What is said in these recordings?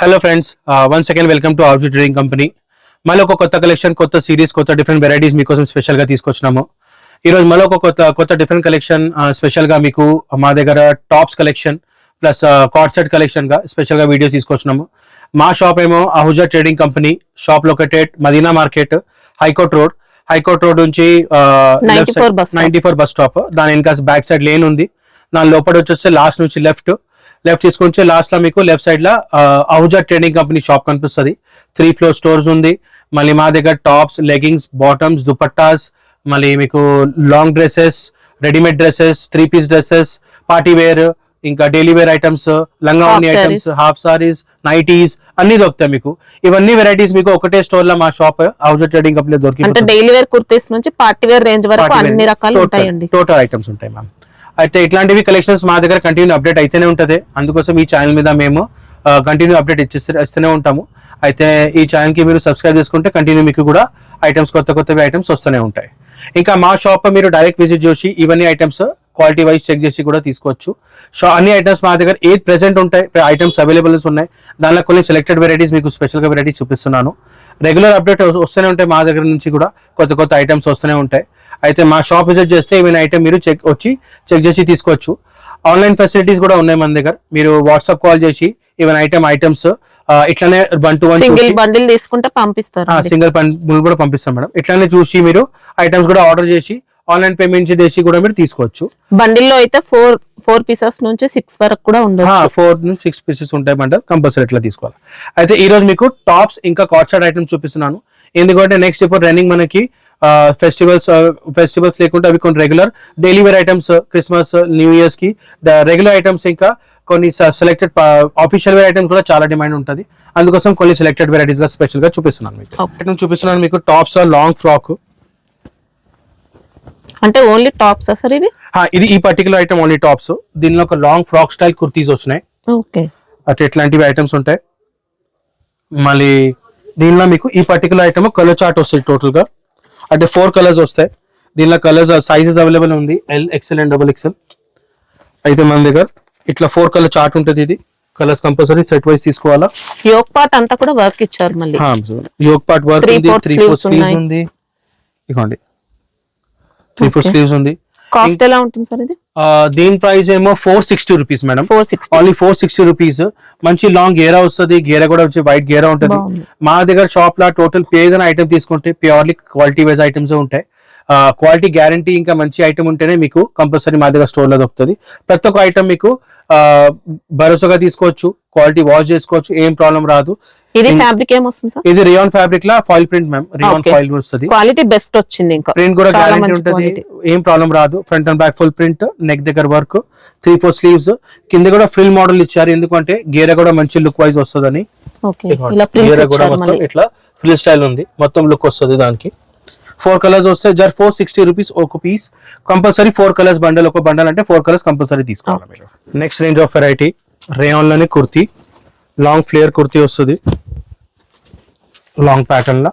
Hello friends, once again welcome to RG trading company. మళ్ళీ ఒక కొత్త కలెక్షన్, కొత్త సిరీస్, కొత్త డిఫరెంట్ వెరైటీస్ మీకోసం స్పెషల్గా తీసుకొచ్చినాము. ఈరోజు మళ్ళీ ఒక కొత్త డిఫరెంట్ కలెక్షన్ స్పెషల్గా మీకు మా దగ్గర tops collection plus co-ord set కలెక్షన్గా స్పెషల్గా వీడియోస్ తీసుకొచ్చినాము. మా షాప్ ఏమో Ahuja trading company, shop located Madina market, high court road నుంచి 94 బస్ స్టాప్. దాని ఇంకా బ్యాక్ సైడ్ లేన్ ఉంది. దాని లోపల వచ్చేస్తే లాస్ట్ నుంచి లెఫ్ట్ తీసుకొచ్చే లాస్ట్ లో మీకు లెఫ్ట్ సైడ్ లో అహుజా ట్రేడింగ్ కంపెనీ షాప్ కనిపిస్తుంది. 3 floor స్టోర్స్ ఉంది. మళ్ళీ మా దగ్గర టాప్స్, లెగింగ్స్, బాటమ్స్, దుపట్టాస్, మళ్ళీ మీకు long dresses, readymade dresses, 3-piece dresses, party wear, ఇంకా డైలీ వేర్ ఐటమ్స్, లంగావోని ఐటమ్స్, హాఫ్ సారీస్, నైటీస్ అన్ని దొరుకుతాయి మీకు. ఇవన్నీ వెరైటీస్ మీకు ఒకటే స్టోర్ లో మా షాప్ అహుజా ట్రేడింగ్ కంపెనీ దొరికి డైలీ వేర్ కుర్తీస్ నుంచి పార్టీ వేర్ రేంజ్ వరకు అన్ని రకాలు ఉంటాయండి. టోటల్ ఐటమ్స్ ఉంటాయి మ్యామ్. అయితే ఇట్లాంటివి కలెక్షన్స్ మా దగ్గర కంటిన్యూ అప్డేట్ అయితేనే ఉంటుంది. అందుకోసం ఈ ఛానల్ మీద మేము కంటిన్యూ అప్డేట్ ఇస్తూనే ఉంటాము. అయితే ఈ ఛానల్ కి మీరు సబ్స్క్రైబ్ చేసుకుంటే కంటిన్యూ మీకు కూడా ఐటమ్స్, కొత్తవి ఐటమ్స్ వస్తూనే ఉంటాయి. ఇంకా మా షాప్ మీరు డైరెక్ట్ విజిట్ చేసి ఇవన్నీ ఐటమ్స్ క్వాలిటీ వైజ్ చెక్ చేసి కూడా తీసుకోవచ్చు. అన్ని ఐటమ్స్ మా దగ్గర ఏది ప్రెసెంట్ ఉంటాయి, ఐటమ్స్ అవైలబుల్స్ ఉన్నాయి. దానిలో కొన్ని సెలెక్టెడ్ వెరైటీస్ మీకు స్పెషల్గా వెరైటీస్ చూపిస్తున్నాను. రెగ్యులర్ అప్డేట్ వస్తూనే ఉంటాయి. మా దగ్గర నుంచి కూడా కొత్త ఐటమ్స్ వస్తూనే ఉంటాయి. అయితే మా షాప్ విజిట్ చేస్తే ఏమైనా ఐటమ్ మీరు చెక్ చేసి తీసుకోవచ్చు. ఆన్లైన్ ఫెసిలిటీస్ కూడా ఉన్నాయి మన దగ్గర. మీరు వాట్సాప్ కాల్ చేసి ఏమైనా ఐటమ్స్ ఇట్లానే 1-to-1 సింగిల్ బండిల్ తీసుకుంటే పంపిస్తారు. సింగిల్ బండిల్ కూడా పంపిస్తాం మేడం. ఇట్లానే చూసి మీరు ఐటమ్స్ కూడా ఆర్డర్ చేసి ఆన్లైన్ పేమెంట్ చేసి కూడా మీరు తీసుకోవచ్చు. బండిల్లో అయితే 4 pieces నుంచి 6 వరకు కూడా ఉండదు. 4 నుంచి 6 pieces ఉంటాయి బండల్. కంపల్సరీ ఇట్లా తీసుకోవాలి. అయితే ఈ రోజు మీకు టాప్స్ ఇంకా కార్డ్ సెట్ ఐటమ్స్ చూపిస్తున్నాను. ఎందుకంటే నెక్స్ట్ ఇప్పుడు రన్నింగ్ మనకి ఫెస్టివల్స్ లేకుంటే అవి కొన్ని regular daily wear items, Christmas, new years కి రెగ్యులర్ ఐటమ్స్, ఇంకా కొన్ని సెలెక్టెడ్ ఆఫీషియల్ వేర్ ఐటమ్స్ కూడా చాలా డిమాండ్ ఉంటుంది. అందుకోసం కొన్ని సెలెక్టెడ్ వెరైటీస్ గా స్పెషల్ గా చూపిస్తున్నాను మీకు టాప్స్, లాంగ్ ఫ్రాక్. అంటే ఓన్లీ టాప్స్ సార్ ఇవి? ఇది ఈ పర్టికులర్ ఐటమ్ ఓన్లీ టాప్స్. దీనిలో ఒక లాంగ్ ఫ్రాక్ స్టైల్ కుర్తీస్ వచ్చినాయి. అటు ఎట్లాంటివి ఐటమ్స్ ఉంటాయి. మళ్ళీ దీనిలో మీకు ఈ పర్టికులర్ ఐటమ్ కలర్ చార్ట్ వస్తుంది. టోటల్ గా అంటే 4 కలర్స్ వస్తాయి. దీనిలో కలర్స్ సైజెస్ అవైలబుల్ ఉంది, L, XL అండ్ XXL. అయితే మన దగ్గర ఇట్లా 4 కలర్ చార్ట్ ఉంటుంది. ఇది కలర్స్ కంపల్సరీ సెట్ వైజ్ తీసుకోవాలా. యోక్ పార్ట్ అంతా కూడా వర్క్ ఇచ్చారు. మళ్ళీ యోక్ పార్ట్ వర్క్ ఉంది, 3-4 స్లీవ్స్ ఉంది. ఇదిగోండి 3-4 స్లీవ్స్ ఉంది. కాస్ట్ ఎలా ఉంటుంది సార్ ఇది? దీని ప్రైస్ ఏమో 460 రూపీస్ మేడం. Only 460 rupees. మంచి లాంగ్ గేరా వస్తుంది. గేరా కూడా వచ్చి వైట్ గేరా ఉంటుంది. మా దగ్గర షాప్ లో టోటల్ ఏదైనా ఐటమ్ తీసుకుంటే ప్యూర్లీ క్వాలిటీ వైజ్ ఐటమ్స్ ఉంటాయి. క్వాలిటీ గ్యారంటీ, ఇంకా మంచి ఐటమ్ ఉంటేనే మీకు కంపల్సరీ మా దగ్గర స్టోర్ లో దొరుకుతుంది. ప్రతి ఒక్క ఐటమ్ మీకు భరోసాగా తీసుకోవచ్చు, క్వాలిటీ వాష్ చేసుకోవచ్చు, ఏం ప్రాబ్లం రాదు. ఇది ఫ్యాబ్రిక్ ఏం వస్తుంది సార్? ఇది రియాన్ ఫ్యాబ్రిక్ లా foil print ma'am. Rayon foil వస్తుంది. క్వాలిటీ బెస్ట్ వచ్చింది. ఇంకా ప్రింట్ కూడా గ్యారంటీ ఉంటుంది, ఏం ప్రాబ్లం రాదు. Front and back full print, neck దగ్గర వర్క్, 3-4 స్లీవ్స్, కింద కూడా ఫ్రిల్ మోడల్ ఇచ్చారు. ఎందుకంటే గేర కూడా మంచి లుక్ వైజ్ వస్తుందని. గేర కూడా మొత్తం ఇట్లా ఫ్రిల్ స్టైల్ ఉంది, మొత్తం లుక్ వస్తుంది దానికి. 4 కలర్స్ వస్తాయి. 460 రూపీస్ ఒక పీస్. Compulsory 4 colours bundle. ఒక బండల్ అంటే 4 కలర్స్ కంపల్సరీ తీసుకోవాలి మీరు. Next range of variety rayon లోనే కుర్తీ, లాంగ్ ఫ్లేయర్ కుర్తీ వస్తుంది, లాంగ్ ప్యాటర్న్ లా.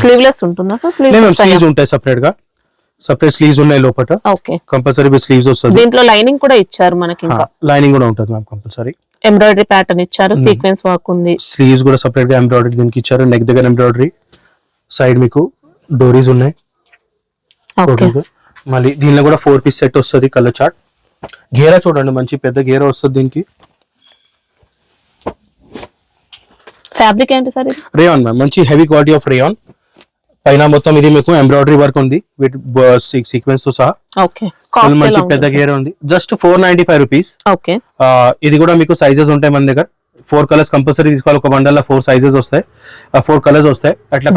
స్లీవ్లెస్ ఉంటుందా సార్? స్లీవ్స్ ఉంటాయి, సపరేట్ స్లీవ్స్ ఉన్నాయి లోపల. కంపల్సరీ స్లీవ్స్ వస్తుంది. దీంట్లో లైనింగ్ కూడా ఇచ్చారు మనకి. లైనింగ్ కూడా ఉంటుంది మ్యామ్ కంపల్సరీ. ఎంబ్రాయిడరీ ప్యాటర్న్ ఇచ్చారు, సీక్వెన్స్ వర్క్ ఉంది. స్లీవ్స్ కూడా సెపరేట్ గా ఎంబ్రాయిడరీ దీనికి ఇచ్చారు. నెక్ దగ్గర ఎంబ్రాయిడరీ, సైడ్ మీకు డోరీస్ ఉన్నాయి. మళ్ళీ దీనిలో కూడా 4 piece సెట్ వస్తుంది. Colour chart. గేరా చూడండి, మంచి పెద్ద గేరా వస్తుంది దీనికి. ఫ్యాబ్రిక్ ఏంటి సార్? రేయాన్ మ్యామ్, మంచి హెవీ క్వాలిటీ ఆఫ్ రేయాన్. పైన మొత్తం ఇది మీకు ఎంబ్రాయిడరీ వర్క్ ఉంది విత్ సీక్వెన్స్ తో సహా. మంచి పెద్ద గేర్ ఉంది. Just 495 rupees. ఇది కూడా మీకు సైజెస్ ఉంటాయి మన దగ్గర. 4 కలర్స్ కంపల్సరీ తీసుకోవాలి. ఒక బండల్ 4 సైజెస్ వస్తాయి, 4 కలర్స్ వస్తాయి. అట్లా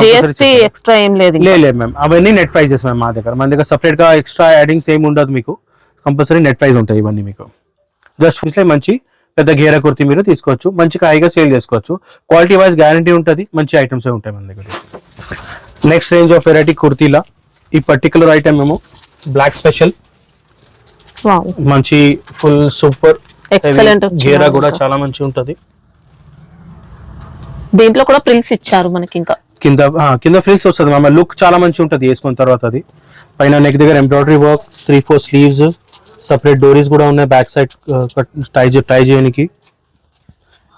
ఎక్స్ట్రా ఏం లేదు మ్యామ్. అవన్నీ నెట్ ప్రైజెస్ మ్యామ్. మన దగ్గర సపరేట్ గా ఎక్స్ట్రా యాడింగ్స్ ఏమి ఉండదు మీకు. కంపల్సరీ నెట్ ప్రైస్ ఉంటాయి ఇవన్నీ మీకు. జస్ట్ మంచి పెద్ద గేరా కుర్తీ మీరు తీసుకోవచ్చు, మంచి హైగా సేల్ చేసుకోవచ్చు. క్వాలిటీ వైజ్ గ్యారంటీ ఉంటుంది, మంచి ఐటమ్స్ ఉంటాయి మన దగ్గర. నెక్స్ట్ రేంజ్ ఆఫ్ వెరైటీ కుర్తీలా ఈ పర్టికులర్ ఐటమ్ ఏమో బ్లాక్ స్పెషల్. మంచి ఫుల్ సూపర్ గేరా కూడా చాలా మంచి ఉంటది. దీంట్లో కూడా ప్రిల్స్ ఇచ్చారు మనకి. ఇంకా కింద ఫ్రిల్స్ వస్తుంది మా లుక్ చాలా మంచిగా ఉంటుంది వేసుకున్న తర్వాత. అది పైన నెక్ దగ్గర ఎంబ్రాయిడరీ వర్క్, 3-4 స్లీవ్స్, సపరేట్ డోరీస్ కూడా ఉన్నాయి బ్యాక్ సైడ్ టై చేయడానికి.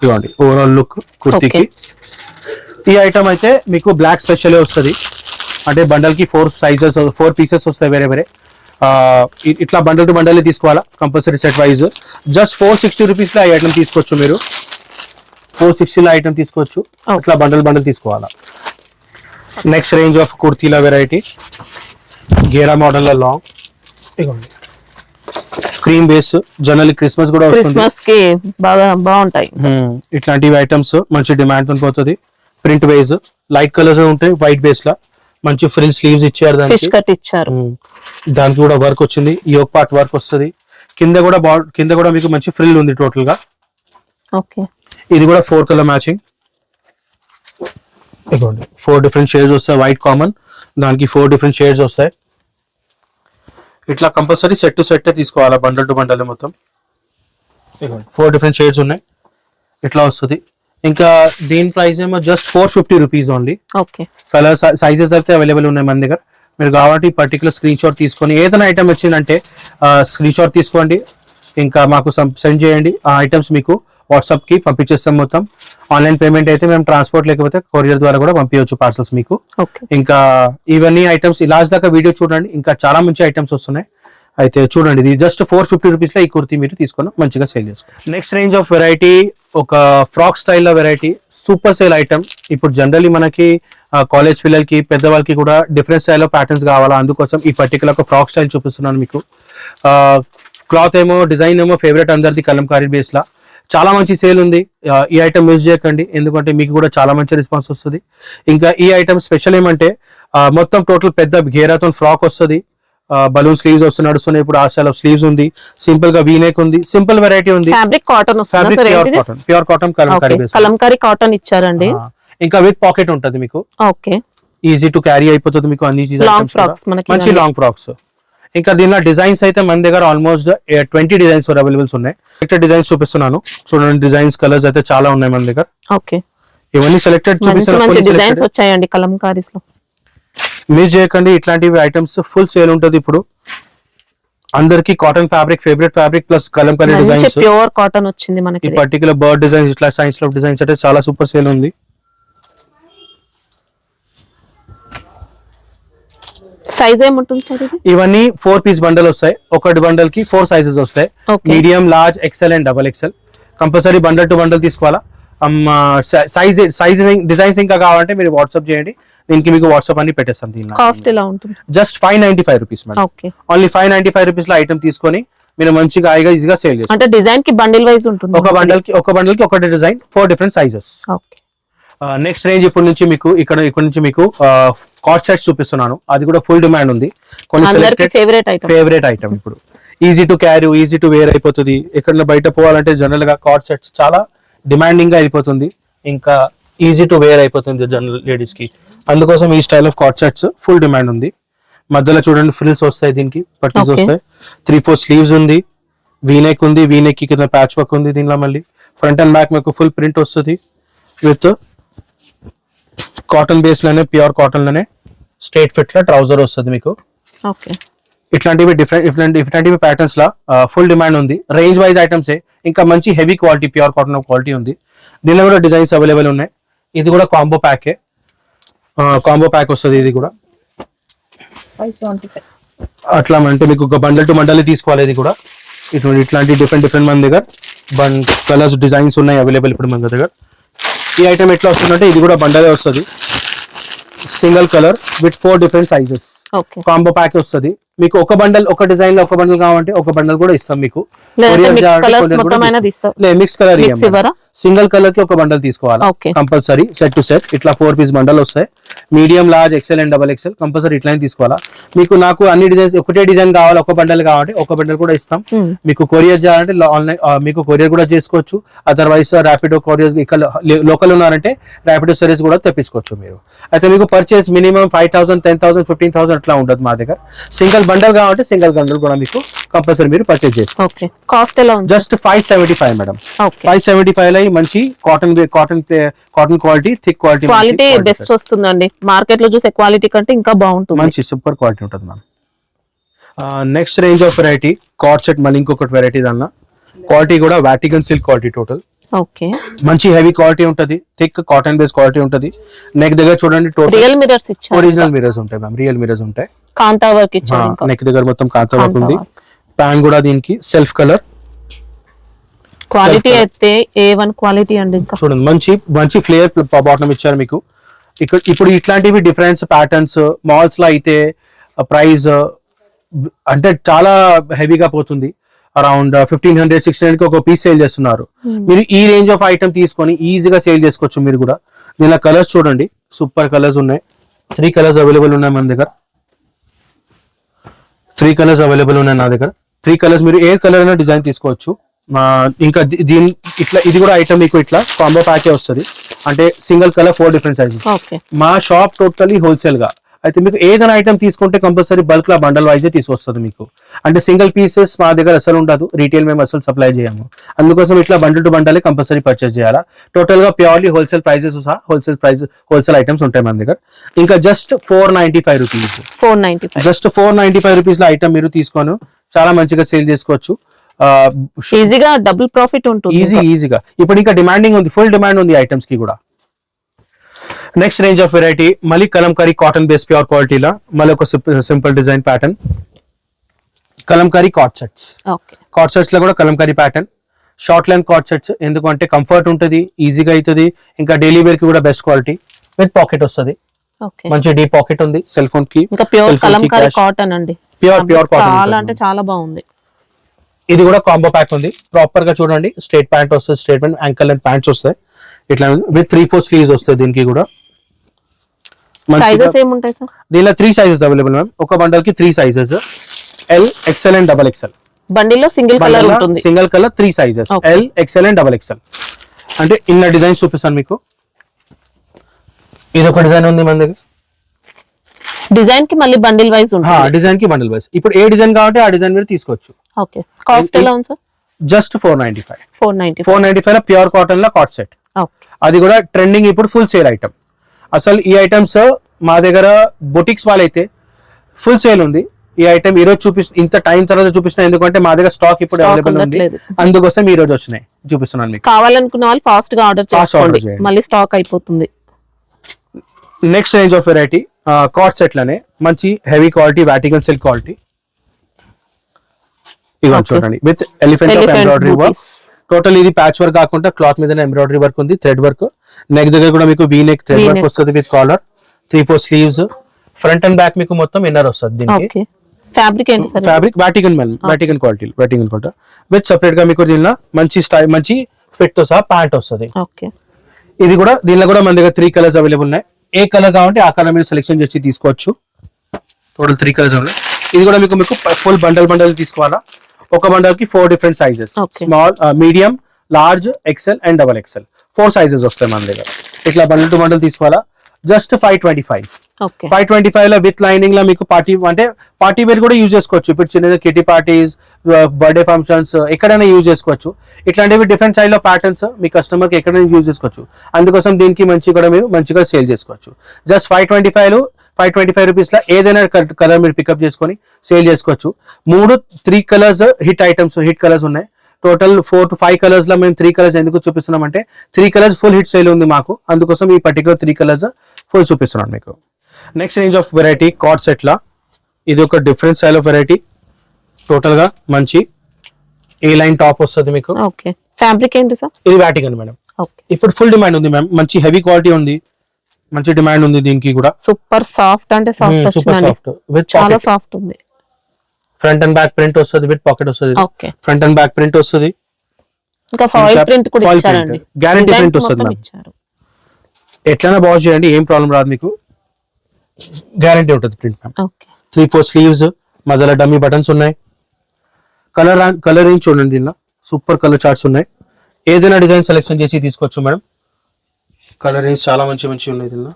ఇవ్వండి ఓవరాల్ లుక్ కుర్తీకి. ఈ ఐటమ్ అయితే మీకు బ్లాక్ స్పెషల్ వస్తుంది, అంటే బండల్ కి 4 పీసెస్ వస్తాయి వేరే వేరే. ఇట్లా బండల్ టు బండల్ తీసుకోవాలా compulsory set wise. Just 460 rupees లో ఈ ఐటమ్ తీసుకోవచ్చు మీరు. 460 లో ఐటమ్ తీసుకోవచ్చు, ఇట్లా బండల్ తీసుకోవాలా. నెక్స్ట్ రేంజ్ ఆఫ్ కుర్తీల వెరైటీ గేరా మోడల్ లో long, cream base. General Christmas కూడా వస్తుంది, క్రిస్మస్ కి బాగా బాగుంటాయి. ఇట్లాంటివి ఐటమ్స్ మంచి డిమాండ్ పోతుంది. ప్రింట్ వైజ్ లైట్ కలర్స్ ఉంటాయి, వైట్ బేస్ లా మంచి ఫ్రిల్ స్లీవ్స్ ఇచ్చారు ఫిష్ కట్ ఇచ్చారు. దానికి కూడా వర్క్ వచ్చింది, యోక్ పార్ట్ వర్క్ వస్తుంది. కింద కూడా మీకు మంచి ఫ్రిల్ ఉంది టోటల్ గా. ఓకే, ఇది కూడా 4 కలర్ మ్యాచింగ్. 4 డిఫరెంట్ షేడ్స్ వస్తాయి, వైట్ కామన్, దానికి 4 డిఫరెంట్ షేడ్స్ వస్తాయి. ఇట్లా కంపల్సరీ సెట్ టు సెట్ తీసుకోవాలా, బండల్ టు బండల్ మొత్తం. 4 డిఫరెంట్ షేడ్స్ ఉన్నాయి, ఇట్లా వస్తుంది. ఇంకా దీని ప్రైస్ ఏమో just 450 rupees only. Okay, colour sizes అయితే అవైలబుల్ ఉన్నాయి మన దగ్గర. మీరు కాబట్టి పర్టికులర్ స్క్రీన్ షాట్ తీసుకొని ఏదైనా ఐటమ్ వచ్చిందంటే స్క్రీన్ షాట్ తీసుకోండి, ఇంకా మాకు సెండ్ చేయండి. ఆ ఐటమ్స్ మీకు వాట్సాప్ కి పంపించేస్తాం మొత్తం. ఆన్లైన్ పేమెంట్ అయితే మేము ట్రాన్స్పోర్ట్ లేకపోతే కొరియర్ ద్వారా కూడా పంపించవచ్చు పార్సల్స్ మీకు. ఇంకా ఇవన్నీ ఐటమ్స్ లాస్ట్ దాకా వీడియో చూడండి, ఇంకా చాలా మంచి ఐటమ్స్ వస్తున్నాయి. అయితే చూడండి, ఇది జస్ట్ 450 రూపీస్ లో ఈ కుర్తీ మీరు తీసుకొని మంచిగా సేల్ చేసుకోవచ్చు. నెక్స్ట్ రేంజ్ ఆఫ్ వెరైటీ ఒక ఫ్రాక్ స్టైల్లో వెరైటీ, సూపర్ సేల్ ఐటమ్. ఇప్పుడు జనరల్లీ మనకి కాలేజ్ పిల్లలకి పెద్దవాళ్ళకి కూడా డిఫరెంట్ స్టైల్లో ప్యాటర్న్స్ కావాలా, అందుకోసం ఈ పర్టికులర్ ఒక ఫ్రాక్ స్టైల్ చూపిస్తున్నాను మీకు. క్లాత్ ఏమో డిజైన్ ఏమో ఫేవరెట్ అందరిది కలంకారీ బేస్ లా, చాలా మంచి సేల్ ఉంది. ఈ ఐటమ్ యూజ్ చేయకండి, ఎందుకంటే మీకు కూడా చాలా మంచి రెస్పాన్స్ వస్తుంది. ఇంకా ఈ ఐటమ్ స్పెషల్ ఏమంటే మొత్తం టోటల్ పెద్ద ఘేరాతో ఫ్రాక్ వస్తుంది, బలూన్ స్లీవ్స్ వస్తూ నడుస్తున్నాయి. ఇప్పుడు ఆ స్టైల్ ఆఫ్ స్లీవ్స్ ఉంది, సింపుల్ గా వీనేక్ ఉంది, సింపుల్ వెరైటీ ఉంది. Fabric cotton, pure cotton Kalamkari cotton ఇచ్చారండి. ఇంకా విత్ పాకెట్ ఉంటుంది మీకు. ఓకే, ఈజీ టు క్యారీ అయిపోతుంది మీకు అన్ని మంచి లాంగ్ ఫ్రాక్స్. ఇంకా దీనిలో డిజైన్స్ అయితే మన దగ్గర ఆల్మోస్ట్ 20 డిజైన్స్ అవైలబుల్స్ ఉన్నాయి. సెలెక్టెడ్ డిజైన్స్ చూపిస్తున్నాను చూడండి, డిజైన్స్ కలర్స్ అయితే చాలా ఉన్నాయి మన దగ్గర. ఓకే, ఇవన్నీ సెలెక్టెడ్ చూపిస్తాను. డిజైన్స్ వచ్చాయండి కలంకారీస్ లో, మిస్ చేయకండి. ఇట్లాంటివి ఐటమ్స్ ఫుల్ సేల్ ఉంటుంది ఇప్పుడు. అందరికి cotton fabric favourite fabric plus Kalamkari designs, pure cotton వచ్చింది మనకి. ఈ పర్టికులర్ బర్డ్ డిజైన్స్ ఇట్లా సైన్స్ లో డిజైన్స్ అంటే చాలా సూపర్ సేల్ ఉంది. సైజ్ ఏముంటుంది సార్ ఇది? ఇవన్నీ 4 పీస్ బండల్ వస్తాయి, ఒకటి బండల్ కి 4 సైజెస్ వస్తాయి, medium, large, XL and double XL. Compulsory bundle to bundle తీసుకోవాలా. సైజ్ డిజైన్స్ ఇంకా కావాలంటే మీరు వాట్సాప్ చేయండి, దీనికి మీకు వాట్సాప్ అని పెట్టేస్తాం. దీని కాస్ట్ ఎలా ఉంటుంది? Just 595 rupees madam. Only 595 rupees లో ఐటమ్ తీసుకొని మీరు మంచిగా హాయిగా ఈజీగా సేల్ చేస్తారు. అంటే డిజైన్ కి బండిల్ వైజ్ ఉంటుంది, ఒక బండల్ కి ఒకటి design, 4 different sizes. Next range ఇప్పుడు నుంచి మీకు ఇక్కడ నుంచి మీకు కార్డ్ సెట్స్ చూపిస్తున్నాను, అది కూడా ఫుల్ డిమాండ్ ఉంది. కొన్ని ఫేవరెట్ ఐటమ్ ఇప్పుడు easy to carry, easy to wear అయిపోతుంది. ఎక్కడ బయట పోవాలంటే జనరల్ గా కార్డ్ సెట్స్ చాలా డిమాండింగ్ గా అయిపోతుంది, ఇంకా ఈజీ టు వేర్ అయిపోతుంది జనరల్ లేడీస్ కి. అందుకోసం ఈ style of card sets full demand ఉంది. మధ్యలో చూడండి ఫ్రిల్స్ వస్తాయి, దీనికి పట్టీస్ వస్తాయి, 3-4 స్లీవ్స్ ఉంది, వీనెక్ ఉంది, వీనెక్ కి కింద ప్యాచ్ వర్క్ ఉంది. దీనిలో మళ్ళీ ఫ్రంట్ అండ్ బ్యాక్ మీకు ఫుల్ ప్రింట్ వస్తుంది విత్ కాటన్ బేస్ లోనే, ప్యూర్ కాటన్ లోనే స్ట్రైట్ ఫిట్ లో ట్రౌజర్ వస్తుంది మీకు. ఇట్లాంటివి ఇట్లాంటివి ప్యాటర్న్స్ లా ఫుల్ డిమాండ్ ఉంది. రేంజ్ వైజ్ ఐటమ్స్ ఇంకా మంచి heavy quality pure cotton quality ఉంది. దీనిలో కూడా డిజైన్స్ అవైలబుల్ ఉన్నాయి. ఇది కూడా కాంబో ప్యాక్ వస్తుంది. ఇది కూడా అట్లా అంటే మీకు ఒక బండల్ టు బండల్ తీసుకోవాలి. ఇది కూడా ఇట్లాంటి డిఫరెంట్ మన దగ్గర కలర్స్ డిజైన్స్ ఉన్నాయి అవైలబుల్ ఇప్పుడు మన దగ్గర. ఈ ఐటమ్ ఎట్లా వస్తుందంటే ఇది కూడా బండలే వస్తుంది, single colour with 4 different sizes combo pack వస్తుంది మీకు. ఒక బండల్ ఒక డిజైన్ లో ఒక బండల్ కావాలంటే ఒక బండల్ కూడా ఇస్తాం మీకు. మిక్స్ కలర్ సింగిల్ కలర్ కి ఒక బండల్ తీసుకోవాలి కంపల్సరీ, సెట్ టు సెట్. ఇట్లా 4 పీస్ బండల్ వస్తాయి, medium, large, XL and double XL. Compulsory ఇట్లా తీసుకోవాలా. మీకు నాకు అన్ని డిజైన్స్ ఒకటే డిజైన్ కావాలి, ఒక బండల్ కావాలంటే ఒక బండల్ కూడా ఇస్తాం మీకు. కొరియర్ చేయాలంటే ఆన్లైన్ మీకు కొరియర్ కూడా చేసుకోవచ్చు. అదర్వైజ్ ర్యాపిడో కొరియర్ ఇక్కడ లోకల్ ఉన్నారంటే ర్యాపిడో సర్వీస్ కూడా తెప్పించుకోవచ్చు మీరు. అయితే మీకు పర్చేస్ మినిమం 5,000, 10,000, 15,000 అట్లా ఉంటుంది మా దగ్గర. సింగిల్ బండల్ కావాలంటే సింగిల్ బండల్ కూడా మీకు కంపల్సరీ మీరు పర్చేజ్ చేసుకోండి. ఓకే, కాస్ట్ ఎలా ఉంది? Just 575 madam. ఓకే, 575 లో మంచి cotton quality, thick quality quality best వస్తుందండి. మార్కెట్ లో చూసే క్వాలిటీ కంటే ఇంకా బాగుంటుంది. మంచి సూపర్ క్వాలిటీ ఉంటుంది ma'am. Next range of variety co-ord set, మళ్ళీ ఇంకొకటి వెరైటీ దానిలో క్వాలిటీ కూడా Vatican silk quality total. Okay, మంచి హెవీ క్వాలిటీ ఉంటది, థిక్ కాటన్ బేస్ క్వాలిటీ ఉంటది. నెక్ దగ్గర చూడండి టోటల్ రియల్ మిర్రర్స్ ఇచ్చారు, ఒరిజినల్ మిరర్స్ ఉంటాయి మ్యామ్, రియల్ మిరర్స్ ఉంటాయి. కాంతా వర్క్ ఇచ్చారు. ఇంకా నెక్ దగ్గర మొత్తం కాంతా వర్క్ ఉంది. ప్యాన్ కూడా దీనికి సెల్ఫ్ కలర్. క్వాలిటీ అయితే A1 క్వాలిటీ అండి. ఇంకా చూడండి మంచి మంచి ఫ్లేయర్ బాటమ్ ఇచ్చారు మీకు. ఇప్పుడు ఇట్లాంటివి డిఫరెన్స్ ప్యాటర్న్స్ మాల్స్ లో అయితే ప్రైస్ అంటే చాలా హెవీగా పోతుంది. అరౌండ్ 1500-1600 కి ఒక పీస్ సేల్ చేస్తున్నారు. మీరు ఈ రేంజ్ ఆఫ్ ఐటమ్ తీసుకొని ఈజీగా సేల్ చేసుకోవచ్చు మీరు కూడా. దీనిలో కలర్స్ చూడండి, సూపర్ కలర్స్ ఉన్నాయి. 3 కలర్స్ అవైలబుల్ ఉన్నాయి మన దగ్గర. 3 కలర్స్ అవైలబుల్ ఉన్నాయి నా దగ్గర. 3 కలర్స్ మీరు ఏ కలర్ అయినా డిజైన్ తీసుకోవచ్చు. ఇంకా దీని ఇట్లా ఇది కూడా ఐటమ్ మీకు ఇట్లా కాంబో ప్యాకే వస్తుంది. అంటే single colour 4 different sizes. Okay, మా షాప్ టోటల్లీ హోల్సేల్ గా. అయితే మీకు ఏదైనా ఐటమ్ తీసుకుంటే కంపల్సరీ బల్క్ లా బండల్ వైజ్ తీసుకొస్తుంది మీకు. అంటే సింగిల్ పీసెస్ మా దగ్గర అసలు ఉండదు, రీటైల్ మేము అసలు సప్లై చేయము. అందుకోసం ఇట్లా bundle to bundle compulsory purchase చేయాలా. టోటల్ గా ప్యూర్లీ హోల్సేల్ ప్రైజెస్ సహా హోల్సేల్ ఐటమ్స్ ఉంటాయి మన దగ్గర. ఇంకా జస్ట్ 495 రూపీస్, 495 జస్ట్ 495 రూపీస్ లో ఐటమ్ మీరు తీసుకొని చాలా మంచిగా సేల్ చేసుకోవచ్చు. ఈజీగా డబుల్ ప్రాఫిట్ ఉంటుంది. ఈజీగా ఇప్పుడు ఇంకా డిమాండింగ్ ఉంది, ఫుల్ డిమాండ్ ఉంది ఐటమ్స్ కి కూడా. నెక్స్ట్ రేంజ్ ఆఫ్ వెరైటీ మళ్ళీ కలంకారీ కాటన్ బేస్ ప్యూర్ క్వాలిటీలా మళ్ళీ ఒక simple design pattern Kalamkari card sets. Okay, card sets లో కూడా Kalamkari pattern, short length card sets. ఎందుకంటే కంఫర్ట్ ఉంటుంది, ఈజీగా అవుతుంది. ఇంకా డైలీ వేర్ కి కూడా బెస్ట్ క్వాలిటీ విత్ పాకెట్ వస్తుంది. ఓకే, మంచి డీప్ పాకెట్ ఉంది. సెల్ ఫోన్ కి ఇంకా ప్యూర్ కలంకారీ కాటన్ అండి. ప్యూర్ కాటన్ చాలా అంటే చాలా బాగుంది. ఇది కూడా కాంబో ప్యాక్ ఉంది. ప్రాపర్ గా చూడండి, స్ట్రేట్ ప్యాంట్ వస్తుంది, straight pant ankle length pants వస్తాయి. ఇట్లా విత్ 3-4 స్లీవ్స్ వస్తాయి దీనికి కూడా. సైజెస్ ఏముంటాయి సార్? దీనిలో 3 సైజెస్ అవైలబుల్ మ్యామ్. ఒక బండల్ కి 3 sizes, L, XL and XXL. బండిల్లో సింగిల్ కలర్ ఉంటుంది. Single colour 3 sizes, L, XL and XXL. అంటే ఇన్న డిజైన్ చూపిస్తాను మీకు. ఇది ఒక డిజైన్ ఉంది మన దగ్గర. డిజైన్ కి మళ్ళీ బండిల్ వైజ్ ఉంటుంది. డిజైన్ కి బండిల్ వైజ్. ఇప్పుడు ఏ డిజైన్ కావాలంటే ఆ డిజైన్ మీరు తీసుకోవచ్చు. ఓకే, కాస్ట్ ఎలా ఉంది సార్? జస్ట్ 495. 495 లో ప్యూర్ కాటన్ లో కార్డ్ సెట్. ఓకే, అది కూడా ట్రెండింగ్, ఇప్పుడు ఫుల్ సేల్ ఐటమ్. అసలు ఈ ఐటమ్స్ మా దగ్గర బొటిక్స్ వాళ్ళైతే ఫుల్ సేల్ ఉంది. ఈ ఐటమ్ ఈ రోజు ఇంత టైం తర్వాత చూపిస్తున్నా, ఎందుకంటే మా దగ్గర స్టాక్ ఇప్పుడు అవైలబుల్ ఉంది. అందుకోసం ఈ రోజు వచ్చినాయి చూపిస్తున్నాను మీకు. కావాలనుకున్న వాళ్ళు ఫాస్ట్ గా ఆర్డర్ చేసుకోండి, మళ్ళీ స్టాక్ అయిపోతుంది. Next range of variety co-ord set లోనే మంచి heavy quality Vatican silk quality. ఇవన్నీ చూడండి with elephant of embroidery work. Total ఇది ప్యాచ్ వర్క్ కాకుండా క్లాత్ మీద ఎంబ్రాయిడరీ వర్క్ ఉంది, థ్రెడ్ వర్క్. నెక్ దగ్గర కూడా మీకు వీ నెక్ థ్రెడ్ వర్క్ వస్తుంది with collar, 3-4 sleeves. Front and back మీకు మొత్తం ఇన్నర్ వస్తుంది దీనికి. ఫ్యాబ్రిక్ ఏంటి sir? Fabric Vatican quality with separate గా మీకు దీనిలో మంచి స్టైల్, మంచి ఫిట్ తో సహా ప్యాంట్ వస్తుంది. ఓకే, ఇది కూడా దీనిలో కూడా మన దగ్గర 3 కలర్స్ అవైలబుల్ ఉన్నాయి. ఏ కలర్ కావాలంటే ఆ కలర్ మీరు సెలెక్షన్ చేసి తీసుకోవచ్చు. టోటల్ 3 కలర్స్ ఉన్నాయి. ఇది కూడా మీకు ఫుల్ బండల్ తీసుకోవాలా. ఒక బండల్ కి 4 different sizes, small, medium, large, XL and XXL. 4 sizes వస్తాయి మన దగ్గర. ఇట్లా బండల్ టు బండల్ తీసుకోవాలా. జస్ట్ 525. 525 లో విత్ లైనింగ్ లో మీకు పార్టీ వేర్ కూడా యూజ్ చేసుకోవచ్చు. ఇప్పుడు చిన్న కిటీ పార్టీస్, బర్త్డే ఫంక్షన్స్ ఎక్కడైనా యూజ్ చేసుకోవచ్చు. ఇట్లాంటివి డిఫరెంట్ స్టైల్ లో ప్యాటర్న్స్ మీ కస్టమర్ కి ఎక్కడైనా యూజ్ చేసుకోవచ్చు. అందుకోసం దీనికి మీరు మంచిగా సేల్ చేసుకోవచ్చు. జస్ట్ 525 రూపీస్ లో ఏదైనా కలర్ మీరు పికప్ చేసుకొని సేల్ చేసుకోవచ్చు. 3 కలర్స్ హిట్ కలర్స్ ఉన్నాయి. టోటల్ 4 to 5 కలర్స్ లో మేము 3 కలర్స్ ఎందుకు చూపిస్తున్నాం అంటే 3 కలర్స్ ఫుల్ హిట్ సేల్ ఉంది మాకు. అందుకోసం ఈ పర్టికులర్ 3 కలర్స్ ఫుల్ చూపిస్తున్నాను మీకు. Next range of variety co-ord set లా ఇది ఒక different style of variety. Total గా మంచి ఏ లైన్ టాప్ వస్తుంది మీకు. ఓకే, ఫ్యాబ్రిక్ ఏంటి సార్? ఇది వాటికన్ మేడం. ఓకే, ఇప్పుడు ఫుల్ డిమాండ్ ఉంది మ్యామ్. మంచి హెవీ క్వాలిటీ ఉంది, మంచి డిమాండ్ ఉంది దీనికి కూడా. సూపర్ సాఫ్ట్ అంటే సాఫ్ట్ విత్ చాలా సాఫ్ట్ ఉంది. ఫ్రంట్ అండ్ బ్యాక్ ప్రింట్ వస్తుంది విత్ పాకెట్ వస్తుంది. Okay, front and back print వస్తుంది. ఇంకా ఫాయిల్ ప్రింట్ కూడా ఇచ్చారండి. గ్యారెంటీ ప్రింట్ వస్తుంది మ్యామ్. ఎట్లైనా వాష్ చేయండి, ఏం ప్రాబ్లం రాదు మీకు. గ్యారెంటీ ఉంటుంది ప్రింట్ మ్యామ్. ఓకే, 3-4 స్లీవ్స్, మధ్యలో డమ్మీ బటన్స్ ఉన్నాయి. కలర్ రేంజ్ చూడండి, దీనిలో సూపర్ కలర్ చార్ట్స్ ఉన్నాయి. ఏదైనా డిజైన్ సెలెక్షన్ చేసి తీసుకోవచ్చు మేడం. కలర్ రేంజ్ చాలా మంచి ఉన్నాయి దీనిలో.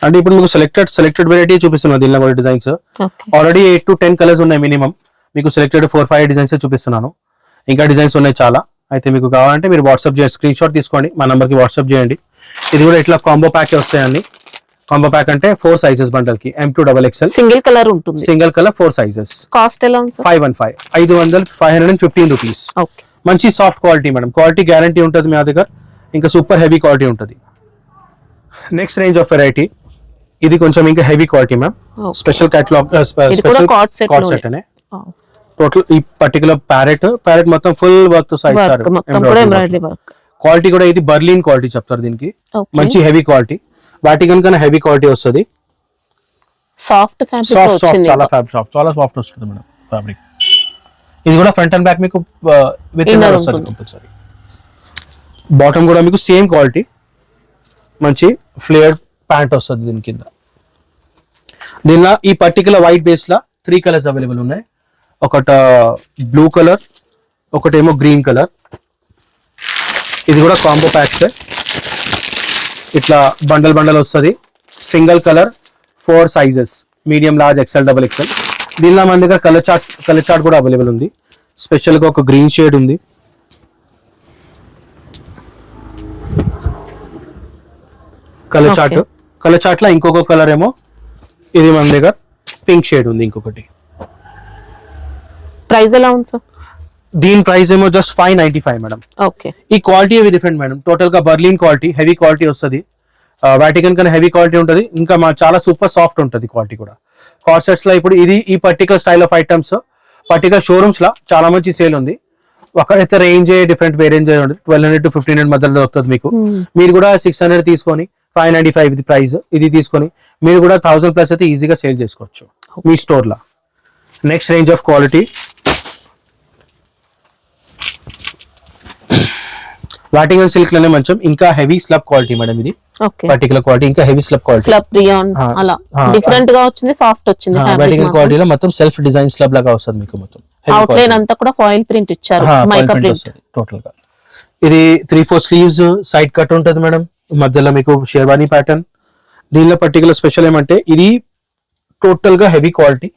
అంటే ఇప్పుడు మీకు సెలెక్టెడ్ వెరైటీ చూపిస్తున్నా దీనిలో కూడా designs. Okay already 8 to 10 colours ఉన్నాయి మినిమం. మీకు సెలెక్టెడ్ 4-5 డిజైన్స్ చూపిస్తున్నాను. ఇంకా డిజైన్స్ ఉన్నాయి చాలా. అయితే మీకు కావాలంటే మీరు వాట్సాప్ చేయండి, స్క్రీన్ షాట్ తీసుకోండి, మా నంబర్కి వాట్సాప్ చేయండి. ఇది కూడా ఇట్లా కాంబో ప్యాక్ వస్తాయండి. కాంబో ప్యాక్ అంటే 4 సైజెస్ బండల్ కి M2XXL సింగిల్ కలర్ ఉంటుంది. Single colour 4 sizes. కాస్ట్ ఎలా ఉంది సార్? 515 రూపీస్. ఓకే మంచి soft quality madam, quality guarantee ఉంటుంది మా దగ్గర. ఇంకా సూపర్ హెవీ క్వాలిటీ ఉంటుంది. నెక్స్ట్ రేంజ్ ఆఫ్ వెరైటీ ఇది కొంచెం ఇంకా heavy quality ma'am. Okay. Special catalogue special card set అనే టోటల్ ఈ పర్టికులర్ ప్యారెట్ మొత్తం ఫుల్ వర్క్ తో సైడ్ వర్క్ మొత్తం కూడా ఎంబ్రాయిడరీ వర్క్. క్వాలిటీ కూడా ఇది బర్లిన్ క్వాలిటీ చెప్తారు దీనికి. Okay. మంచి హెవీ క్వాలిటీ, వాటికన్ కన్నా హెవీ క్వాలిటీ వస్తుంది. సాఫ్ట్ ఫ్యాబ్రిక్ సాఫ్ట్ వచ్చింది. చాలా సాఫ్ట్ వస్తుంది మేడం ఫ్యాబ్రిక్. ఇది కూడా ఫ్రంట్ అండ్ బ్యాక్ మీకు విత్ Inner ఇన్నర్ వస్తుంది కంపల్సరీ. బాటమ్ కూడా మీకు సేమ్ క్వాలిటీ, మంచి ఫ్లేయర్డ్ ప్యాంట్ వస్తుంది దీని కింద. దీనిలో ఈ పర్టికులర్ వైట్ బేస్ లా 3 కలర్స్ అవైలబుల్ ఉన్నాయి. ఒకట బ్లూ కలర్, ఒకటేమో గ్రీన్ కలర్. ఇది కూడా కాంబో ప్యాక్స్. ఇట్లా బండల్ వస్తుంది. Single colour 4 sizes, medium, large, XL, XXL. దీనిలో మన దగ్గర కలర్ చార్ట్ కూడా అవైలబుల్ ఉంది. స్పెషల్ గా ఒక గ్రీన్ షేడ్ ఉంది. కలర్ చార్ట్ లో ఇంకొక కలర్ ఏమో ఇది మన దగ్గర పింక్ షేడ్ ఉంది. ఇంకొకటి ప్రైస్ ఎలా ఉంది సార్? దీని ప్రైస్ ఏమో జస్ట్ 595 మేడం. ఓకే ఈ క్వాలిటీ ఏవి డిఫరెంట్ మేడం. టోటల్ గా బర్లిన్ క్వాలిటీ, హెవీ క్వాలిటీ వస్తుంది. వాటికన్ కన్నా హెవీ క్వాలిటీ ఉంటుంది. ఇంకా మా చాలా సూపర్ సాఫ్ట్ ఉంటుంది క్వాలిటీ కూడా. కార్డ్ సెట్స్ లో ఇప్పుడు ఇది ఈ particular style of items particular showrooms లా చాలా మంచి సేల్ ఉంది. ఒకడైతే రేంజ్ డిఫరెంట్ వేరేంజ్ 1200 to 1500 మధ్యలో దొరుకుతుంది మీకు. మీరు కూడా 600 తీసుకొని 595 ఇది ప్రైస్, ఇది తీసుకొని మీరు కూడా 1000+ అయితే ఈజీగా సేల్ చేసుకోవచ్చు మీ స్టోర్ లో. Next range of quality Vatican silk లోనే మంచం, ఇంకా హెవీ స్లబ్ క్వాలిటీ మేడం. ఇది ఓకే పర్టికులర్ క్వాలిటీ ఇంకా heavy slub quality. Slub rayon అలా డిఫరెంట్ గా వచ్చింది, సాఫ్ట్ వచ్చింది. వాటికన్ క్వాలిటీలో మొత్తం సెల్ఫ్ డిజైన్ స్లబ్ లాగా వస్తుంది మీకు. మొత్తం అవుట్లైన్ అంతా కూడా ఫాయిల్ ప్రింట్ ఇచ్చారు, మైకా ప్రింట్ టోటల్ గా. ఇది 3-4 స్లీవ్స్, సైడ్ కట్ ఉంటుంది మేడం. మధ్యలో మీకు షేర్వానీ ప్యాటర్న్. దీనిలో పర్టికులర్ స్పెషల్ ఏమంటే ఇది టోటల్ గా heavy quality,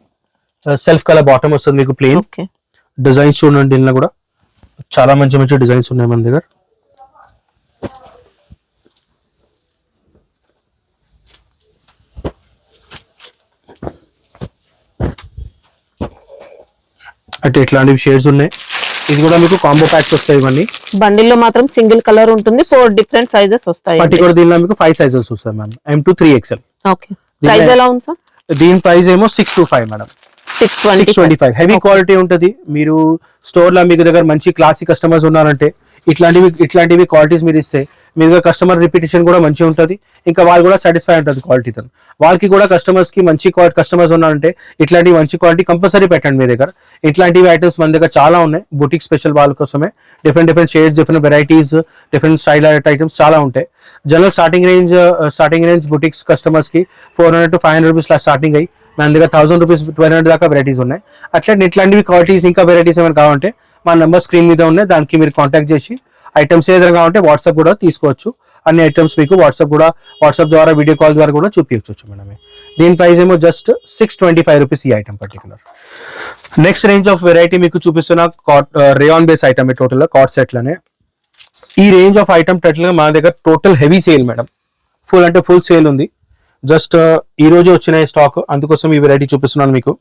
self colour bottom వస్తుంది మీకు. ప్లేన్ ఓకే డిజైన్స్ చూడండి, దీనిలో కూడా చాలా మంచి డిజైన్స్ ఉన్నాయి మన దగ్గర. అంటే ఇట్లాంటివి షేడ్స్ ఉన్నాయి. ఇది కూడా మీకు కాంబో ప్యాక్స్ వస్తాయి. ఇవన్నీ బండిల్ లో మాత్రం సింగిల్ కలర్ ఉంటుంది, 4 డిఫరెంట్ సైజెస్ వస్తాయి. పర్టికులర్ దీనిలో మీకు 5 సైజెస్ వస్తాయి మ్యామ్. M2-3XL. ఓకే ప్రైస్ ఎలా ఉంది సార్? దీని ప్రైస్ ఏమో 625 మేడం. 625. హెవీ క్వాలిటీ ఉంటుంది. మీరు స్టోర్ లో మీకు దగ్గర మంచి క్లాసిక్ కస్టమర్స్ ఉన్నారంటే ఇట్లాంటివి క్వాలిటీస్ మీరు ఇస్తే మీరు కస్టమర్ రిపిటేషన్ కూడా మంచిగా ఉంటుంది. ఇంకా వాళ్ళు కూడా సాటిస్ఫై ఉంటుంది క్వాలిటీతో. వాళ్ళకి కూడా కస్టమర్స్ కి మంచి కస్టమర్స్ ఉన్నారంటే ఇట్లాంటి మంచి క్వాలిటీ కంపల్సరీ పెట్టండి మీ దగ్గర. ఇట్లాంటివి ఐటమ్స్ మన దగ్గర చాలా ఉన్నాయి. బుటిక్ స్పెషల్ వాళ్ళ కోసమే different shades, different varieties, different style items చాలా ఉంటాయి. General starting range boutiques customers కి 400 to 500 రూపీస్ స్టార్టింగ్ అయ్యి మన దగ్గర 1000 రూపీస్ 1200 దాకా వెరైటీస్ ఉన్నాయి. అట్లా ఇట్లాంటివి క్వాలిటీస్ ఇంకా వెరైటీస్ ఏమైనా కావాలంటే మా నెంబర్ స్క్రీన్ మీద ఉన్నాయి, దానికి మీరు కాంటాక్ట్ చేసి ఐటమ్స్ ఏదైనా కావాలంటే వాట్సాప్ కూడా తీసుకోవచ్చు. అన్ని ఐటమ్స్ మీకు వాట్సాప్ ద్వారా వీడియో కాల్ ద్వారా కూడా చూపించవచ్చు మేడం. దీని ప్రైస్ ఏమో జస్ట్ 625 రూపీస్ ఈ item particular. Next range of variety మీకు చూపిస్తున్న rayon base item total card set లోనే. ఈ రేంజ్ ఆఫ్ ఐటమ్ టోటల్ గా మన దగ్గర total heavy sale madam. Full sale ఉంది. జస్ట్ ఈ రోజు వచ్చిన స్టాక్, అందుకోసం ఈ వెరైటీ చూపిస్తున్నాను మీకు.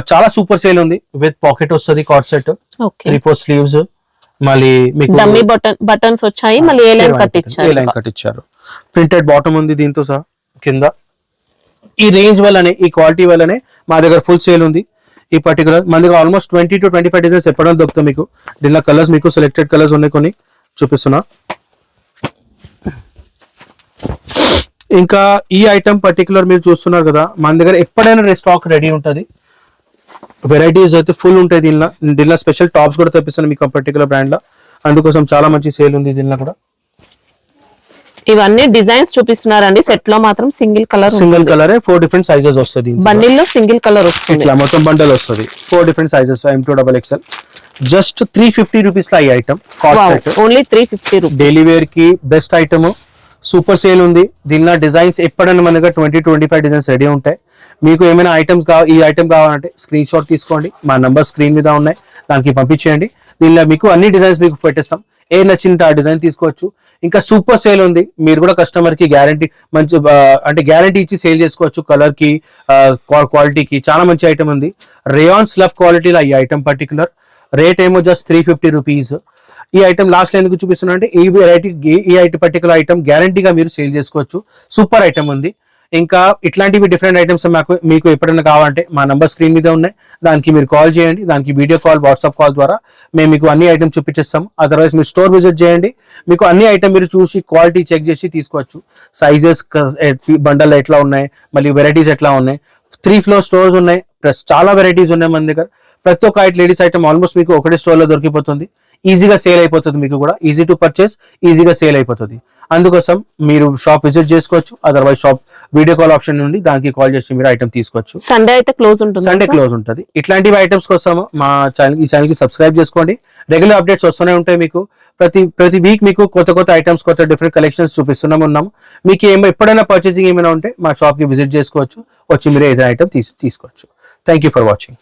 చాలా సూపర్ సేల్ ఉంది. విత్ పాకెట్ వస్తుంది కార్డ్ సెట్, 3-4 స్లీవ్స్, మళ్ళీ మీకు డమ్మీ బటన్స్ వచ్చాయి, మళ్ళీ ఏ లైన్ కట్ ఇచ్చారు. ప్రింటెడ్ బాటమ్ ఉంది దీంతో సహా కింద. ఈ రేంజ్ వల్లనే, ఈ క్వాలిటీ వల్లనే మా దగ్గర ఫుల్ సేల్ ఉంది. ఈ పర్టికులర్ మన దగ్గర ఆల్మోస్ట్ 20 to 25 డిజైన్స్ ఎప్పటికీ దొరుకుతాయి మీకు. దీనిలో కలర్స్ మీకు సెలెక్టెడ్ కలర్స్ ఉన్నాయి, కొన్ని చూపిస్తున్నా. ఇంకా ఈ ఐటమ్ పర్టికులర్ మీరు చూస్తున్నారు కదా, మన దగ్గర ఎప్పుడైనా స్టాక్ రెడీ ఉంటుంది. వెరైటీస్ అయితే ఫుల్ ఉంటాయి. దీనిలో స్పెషల్ టాప్స్ కూడా తెప్పిస్తాను మీకు పర్టికులర్ బ్రాండ్ లో. అందుకోసం చాలా మంచి సేల్ ఉంది దీనిలో కూడా. ఇవన్నీ డిజైన్స్ చూపిస్తున్నారండి. సెట్ లో మాత్రం సింగిల్ కలర్ 4 డిఫరెంట్ సైజెస్ వస్తుంది. బండిల్ లో సింగిల్ కలర్ వస్తుంది. ఇట్లా మొత్తం బండల్ వస్తుంది. 4 different sizes M2XXL. Just 350 rupees లో ఈ item card set. Only 350 rupees. Daily wear కి బెస్ట్ ఐటమ్, సూపర్ సేల్ ఉంది. దీనిలో డిజైన్స్ ఎప్పుడైనా మన దగ్గర 20-25 డిజైన్స్ రెడీ ఉంటాయి. మీకు ఏమైనా ఐటమ్స్ ఈ ఐటమ్ కావాలంటే స్క్రీన్ షాట్ తీసుకోండి, మా నంబర్ స్క్రీన్ మీద ఉన్నాయి, దానికి పంపించేయండి. దీనిలో మీకు అన్ని డిజైన్స్ మీకు పెట్టేస్తాం. ఏ నచ్చింటే ఆ డిజైన్ తీసుకోవచ్చు. ఇంకా సూపర్ సేల్ ఉంది, మీరు కూడా కస్టమర్ కి గ్యారంటీ మంచి అంటే గ్యారంటీ ఇచ్చి సేల్ చేసుకోవచ్చు. కలర్ కి క్వాలిటీకి చాలా మంచి ఐటమ్ ఉంది. రేయాన్ స్లఫ్ క్వాలిటీలో ఈ ఐటమ్ పర్టికులర్ రేట్ ఏమో జస్ట్ 350 రూపీస్. ఈ ఐటమ్ లాస్ట్ ఎందుకు చూపిస్తున్నా అంటే ఈ వెరైటీ ఈ ఐటమ్ పర్టికులర్ ఐటమ్ గ్యారంటీగా మీరు సేల్ చేసుకోవచ్చు. సూపర్ ఐటమ్ ఉంది. ఇంకా ఇట్లాంటివి డిఫరెంట్ ఐటమ్స్ మీకు ఎప్పుడైనా కావాలంటే మా నంబర్ స్క్రీన్ మీద ఉన్నాయి, దానికి మీరు కాల్ చేయండి. దానికి వీడియో కాల్, వాట్సాప్ కాల్ ద్వారా మేము మీకు అన్ని ఐటమ్స్ చూపించేస్తాం. అదర్వైజ్ మీరు స్టోర్ విజిట్ చేయండి, మీకు అన్ని ఐటమ్ మీరు చూసి క్వాలిటీ చెక్ చేసి తీసుకోవచ్చు. సైజెస్ బండల్ ఎట్లా ఉన్నాయి, మళ్ళీ వెరైటీస్ ఎట్లా ఉన్నాయి. 3 floor స్టోర్స్ ఉన్నాయి, ప్లస్ చాలా వెరైటీస్ ఉన్నాయి మన దగ్గర. ప్రతి ఒక్క లేడీస్ ఐటమ్ ఆల్మోస్ట్ మీకు ఒకటే స్టోర్ లో దొరికిపోతుంది. ఈజీగా సేల్ అయిపోతుంది, మీకు కూడా ఈజీ టు పర్చేస్, ఈజీగా సేల్ అయిపోతుంది. అందుకోసం మీరు షాప్ విజిట్ చేసుకోవచ్చు. Otherwise shop video call option నుండి దానికి కాల్ చేసి మీరు ఐటమ్ తీసుకోవచ్చు. సండే అయితే క్లోజ్ ఉంటుంది. సండే క్లోజ్ ఉంటుంది. ఇట్లాంటివి ఐటమ్స్ కోసం మా ఛానల్ ఈ ఛానల్ కి సబ్స్క్రైబ్ చేసుకోండి. రెగ్యులర్ అప్డేట్స్ వస్తూనే ఉంటాయి మీకు. ప్రతి వీక్ మీకు కొత్త ఐటమ్స్, కొత్త డిఫరెంట్ కలెక్షన్స్ చూపిస్తున్నాము. మీకు ఎప్పుడైనా పర్చేసింగ్ ఏమైనా ఉంటే మా షాప్ కి విజిట్ చేసుకోవచ్చు, వచ్చి మీరు ఏదైనా ఐటమ్ తీసుకోవచ్చు. Thank you for watching.